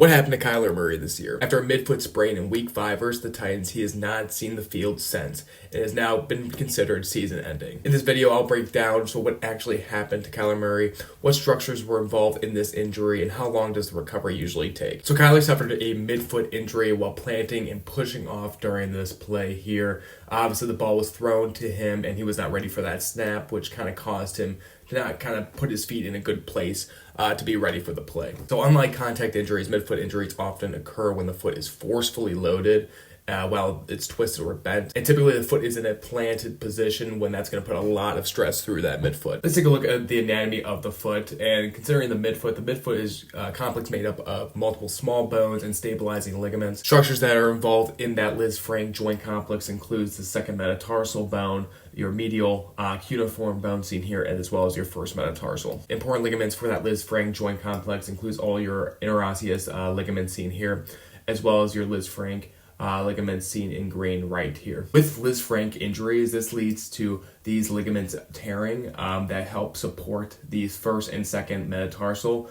What happened to Kyler Murray this year? After a midfoot sprain in Week 5 versus the Titans, he has not seen the field since and has now been considered season-ending. In this video, I'll break down what actually happened to Kyler Murray, what structures were involved in this injury, and how long does the recovery usually take. So Kyler suffered a midfoot injury while planting and pushing off during this play here. Obviously, the ball was thrown to him, and he was not ready for that snap, which kind of caused him to not kind of put his feet in a good place to be ready for the play. So unlike contact injuries, midfoot injuries often occur when the foot is forcefully loaded while it's twisted or bent. And typically the foot is in a planted position when that's going to put a lot of stress through that midfoot. Let's take a look at the anatomy of the foot. And considering the midfoot is a complex made up of multiple small bones and stabilizing ligaments. Structures that are involved in that Lisfranc joint complex includes the second metatarsal bone, your medial cuneiform bone seen here, as well as your first metatarsal. Important ligaments for that Lisfranc joint complex includes all your interosseous ligaments seen here, as well as your Lisfranc ligaments seen in green right here. With Lisfranc injuries, this leads to these ligaments tearing that help support these first and second metatarsal.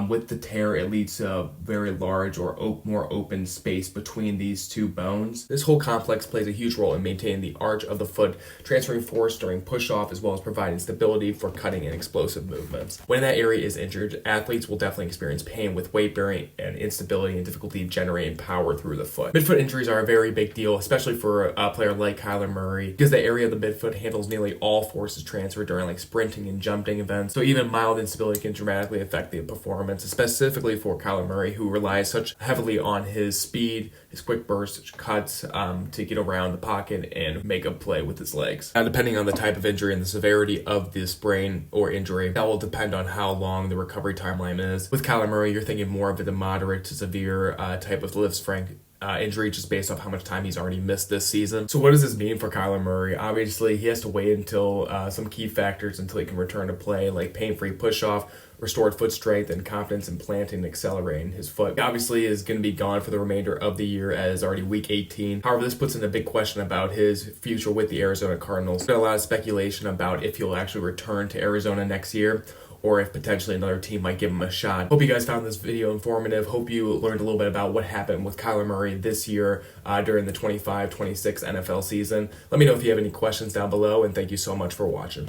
With the tear, it leads to a very large or more open space between these two bones. This whole complex plays a huge role in maintaining the arch of the foot, transferring force during push-off, as well as providing stability for cutting and explosive movements. When that area is injured, athletes will definitely experience pain with weight bearing and instability and difficulty generating power through the foot. Midfoot injuries are a very big deal, especially for a player like Kyler Murray, because the area of the midfoot handles nearly all forces transferred during sprinting and jumping events. So even mild instability can dramatically affect the performance, specifically for Kyler Murray, who relies such heavily on his speed, his quick burst cuts to get around the pocket and make a play with his legs. Now, depending on the type of injury and the severity of the sprain or injury, that will depend on how long the recovery timeline is. With Kyler Murray, you're thinking more of the moderate to severe type of Lisfranc injury, just based off how much time he's already missed this season. So what does this mean for Kyler Murray? Obviously, he has to wait until some key factors until he can return to play, like pain-free push-off, restored foot strength, and confidence in planting and accelerating his foot. He obviously is going to be gone for the remainder of the year, as already week 18. However, this puts in a big question about his future with the Arizona Cardinals. There's been a lot of speculation about if he'll actually return to Arizona next year, or if potentially another team might give him a shot. Hope you guys found this video informative. Hope you learned a little bit about what happened with Kyler Murray this year during the 25-26 NFL season. Let me know if you have any questions down below, and thank you so much for watching.